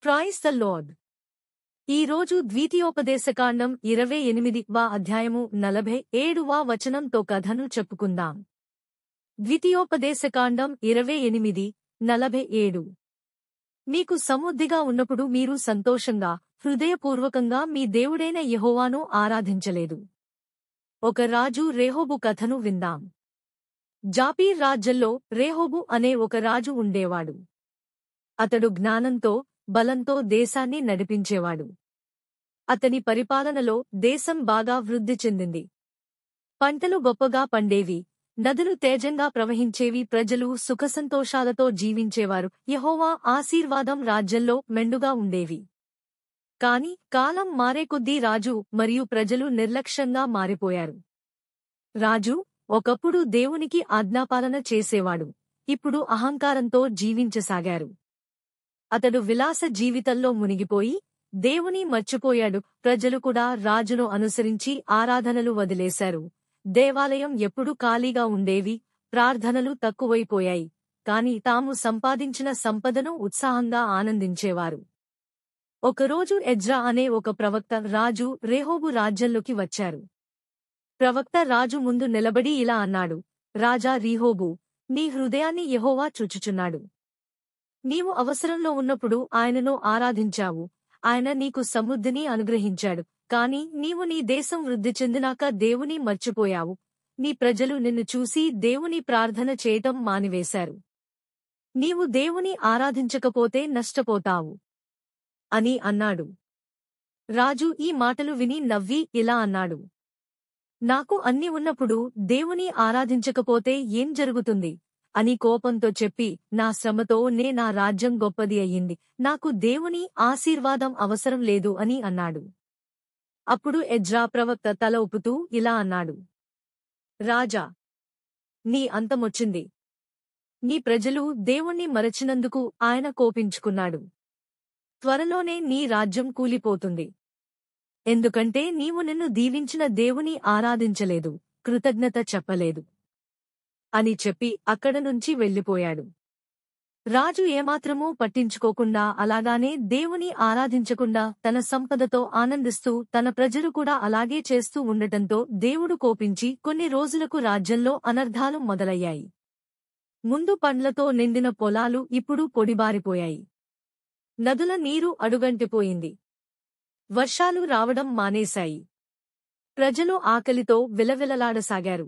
Praise the lord. ఈ రోజు ద్వితీయోపదేశకాండం 28వ అధ్యాయము 47వ వచనంతో కథను చెప్పుకుందాం. ద్వితీయోపదేశకాండం 28:47. మీకు సమృద్ధిగా ఉన్నప్పుడు మీరు సంతోషంగా, హృదయపూర్వకంగా మీ దేవుడైన యెహోవాను ఆరాధించలేదు. ఒక రాజు రేహోబు కథను విందాం. జాపీర్ రాజ్యంలో రేహోబు అనే ఒక రాజు ఉండేవాడు. అతడు జ్ఞానంతో, బలంతో దేశాన్ని నడిపించేవాడు. అతని పరిపాలనలో దేశం బాగా వృద్ధి చెందింది. పంటలు గొప్పగా పండేవి, నదులు తేజంగా ప్రవహించేవి, ప్రజలు సుఖసంతోషాలతో జీవించేవారు. యెహోవా ఆశీర్వాదం రాజ్యంలో మెండుగా ఉండేవి. కాని కాలం మారేకొద్దీ రాజు మరియు ప్రజలు నిర్లక్ష్యంగా మారిపోయారు. రాజు ఒకప్పుడు దేవునికి ఆజ్ఞాపాలన చేసేవాడు, ఇప్పుడు అహంకారంతో జీవించసాగారు. అతడు విలాస జీవితంలో మునిగిపోయి దేవుని మర్చిపోయాడు. ప్రజలు కూడా రాజును అనుసరించి ఆరాధనలు వదిలేశారు. దేవాలయం ఎప్పుడూ ఖాళీగా ఉండేవి, ప్రార్థనలు తక్కువైపోయాయి. కాని తాము సంపాదించిన సంపదను ఉత్సాహంగా ఆనందించేవారు. ఒకరోజు ఎజ్రా అనే ఒక ప్రవక్త రాజు రేహోబు రాజ్యంలోకి వచ్చారు. ప్రవక్త రాజు ముందు నిలబడి ఇలా అన్నాడు: రాజా రీహోబు, నీ హృదయాన్ని యెహోవా చూచుచున్నాడు. నీవు అవసరంలో ఉన్నప్పుడు ఆయనను ఆరాధించావు, ఆయన నీకు సమృద్ధిని అనుగ్రహించాడు. కాని నీవు నీ దేశం వృద్ధి చెందినాక దేవుని మర్చిపోయావు. నీ ప్రజలు నిన్ను చూసి దేవుని ప్రార్థన చేయటం మానివేశారు. నీవు దేవుని ఆరాధించకపోతే నష్టపోతావు అని అన్నాడు. రాజు ఈ మాటలు విని నవ్వి ఇలా అన్నాడు: నాకు అన్ని ఉన్నప్పుడు దేవుని ఆరాధించకపోతే ఏం జరుగుతుంది అని కోపంతో చెప్పి, నా శ్రమతో నా రాజ్యం గొప్పది అయ్యింది, నాకు దేవుని ఆశీర్వాదం అవసరం లేదు అని అన్నాడు. అప్పుడు ఎజ్రా ప్రవక్త తల ఊపుతూ ఇలా అన్నాడు: రాజా, నీ అంతమొచ్చింది. నీ ప్రజలు దేవుణ్ణి మరచినందుకు ఆయన కోపించుకున్నాడు. త్వరలోనే నీ రాజ్యం కూలిపోతుంది. ఎందుకంటే నీవు నిన్ను దీవించిన దేవుని ఆరాధించలేదు, కృతజ్ఞత చెప్పలేదు అని చెప్పి అక్కడ నుంచి వెళ్లిపోయాడు. రాజు ఏమాత్రమూ పట్టించుకోకుండా అలాగానే దేవుని ఆరాధించకుండా తన సంపదతో ఆనందిస్తూ తన ప్రజలు కూడా అలాగే చేస్తూ ఉండటంతో దేవుడు కోపించి కొన్ని రోజులకు రాజ్యంలో అనర్థాలు మొదలయ్యాయి. ముందు పండ్లతో నిండిన పొలాలు ఇప్పుడు పొడిబారిపోయాయి. నదుల నీరు అడుగంటిపోయింది. వర్షాలు రావడం మానేశాయి. ప్రజలు ఆకలితో విలవిలలాడసాగారు.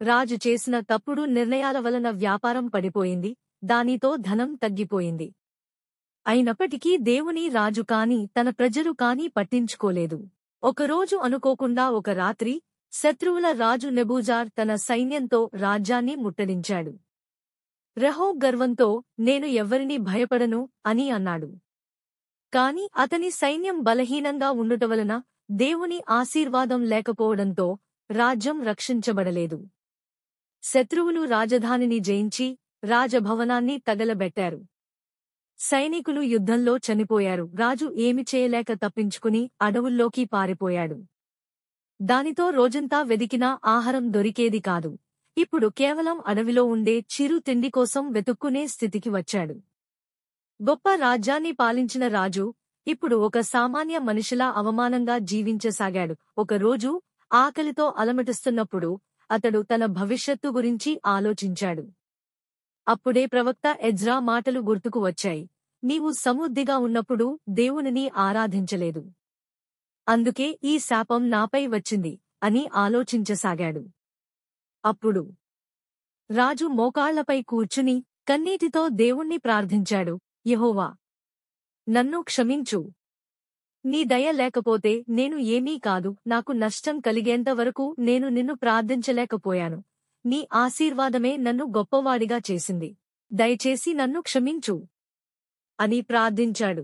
రాజు చేసిన తప్పుడు నిర్ణయాల వలన వ్యాపారం పడిపోయింది, దానితో ధనం తగ్గిపోయింది. అయినప్పటికీ దేవుని రాజు కాని తన ప్రజలు కాని పట్టించుకోలేదు. ఒకరోజు అనుకోకుండా ఒక రాత్రి శత్రువుల రాజు నెబూజార్ తన సైన్యంతో రాజ్యాన్ని ముట్టడించాడు. రెహోబ్ గర్వంతో నేను ఎవ్వరినీ భయపడను అని అన్నాడు. కాని అతని సైన్యం బలహీనంగా ఉండుటవలన దేవుని ఆశీర్వాదం లేకపోవడంతో రాజ్యం రక్షించబడలేదు. శత్రువులు రాజధానిని జయించి రాజభవనాన్ని తగలబెట్టారు. సైనికులు యుద్ధంలో చనిపోయారు. రాజు ఏమి చేయలేక తప్పించుకుని అడవుల్లోకి పారిపోయాడు. దానితో రోజంతా వెదికినా ఆహారం దొరికేది కాదు. ఇప్పుడు కేవలం అడవిలో ఉండే చిరు తిండి కోసం వెతుక్కునే స్థితికి వచ్చాడు. గొప్ప రాజ్యాన్ని పాలించిన రాజు ఇప్పుడు ఒక సామాన్య మనిషిలా అవమానంగా జీవించసాగాడు. ఒకరోజు ఆకలితో అలమటిస్తున్నప్పుడు అతడు తన భవిష్యత్తు గురించి ఆలోచించాడు. అప్పుడే ప్రవక్త ఎజ్రా మాటలు గుర్తుకు వచ్చాయి: నీవు సమృద్ధిగా ఉన్నప్పుడు దేవునిని ఆరాధించలేదు, అందుకే ఈ శాపం నాపై వచ్చింది అని ఆలోచించసాగాడు. అప్పుడు రాజు మోకాళ్లపై కూర్చుని కన్నీటితో దేవుణ్ణి ప్రార్థించాడు: యెహోవా, నన్ను క్షమించు. నీ దయ లేకపోతే నేను ఏమీ కాదు. నాకు నష్టం కలిగేంతవరకు నేను నిన్ను ప్రార్థించలేకపోయాను. నీ ఆశీర్వాదమే నన్ను గొప్పవాడిగా చేసింది. దయచేసి నన్ను క్షమించు అని ప్రార్థించాడు.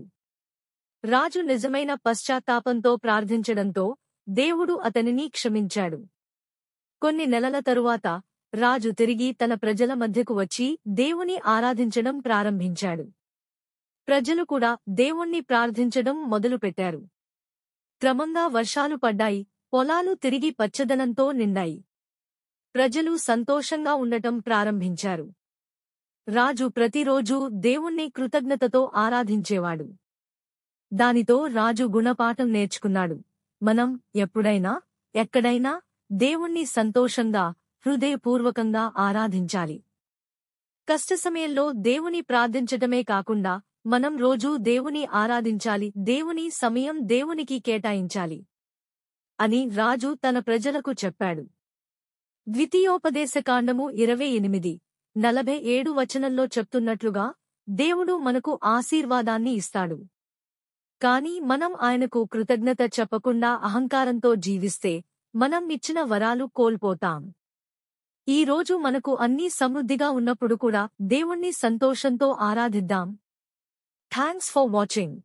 రాజు నిజమైన పశ్చాత్తాపంతో ప్రార్థించడంతో దేవుడు అతనిని క్షమించాడు. కొన్ని నెలల తరువాత రాజు తిరిగి తన ప్రజల మధ్యకు వచ్చి దేవుని ఆరాధించడం ప్రారంభించాడు. ప్రజలు కూడా దేవుణ్ణి ప్రార్థించడం మొదలుపెట్టారు. క్రమంగా వర్షాలు పడ్డాయి, పొలాలు తిరిగి పచ్చదనంతో నిండాయి. ప్రజలు సంతోషంగా ఉండటం ప్రారంభించారు. రాజు ప్రతిరోజూ దేవుణ్ణి కృతజ్ఞతతో ఆరాధించేవాడు. దానితో రాజు గుణపాఠం నేర్చుకున్నాడు. మనం ఎప్పుడైనా ఎక్కడైనా దేవుణ్ణి సంతోషంగా హృదయపూర్వకంగా ఆరాధించాలి. కష్ట సమయంలో దేవుని ప్రార్థించటమే కాకుండా మనం రోజూ దేవుని ఆరాధించాలి, దేవుని సమయం దేవునికి కేటాయించాలి అని రాజు తన ప్రజలకు చెప్పాడు. ద్వితీయోపదేశకాండము 28:47 వచనంలో చెప్తున్నట్లుగా దేవుడు మనకు ఆశీర్వాదాన్ని ఇస్తాడు. కాని మనం ఆయనకు కృతజ్ఞత చెప్పకుండా అహంకారంతో జీవిస్తే మనం ఇచ్చిన వరాలు కోల్పోతాం. ఈ రోజు మనకు అన్నీ సమృద్ధిగా ఉన్నప్పుడు కూడా దేవుణ్ణి సంతోషంతో ఆరాధిద్దాం. Thanks for watching.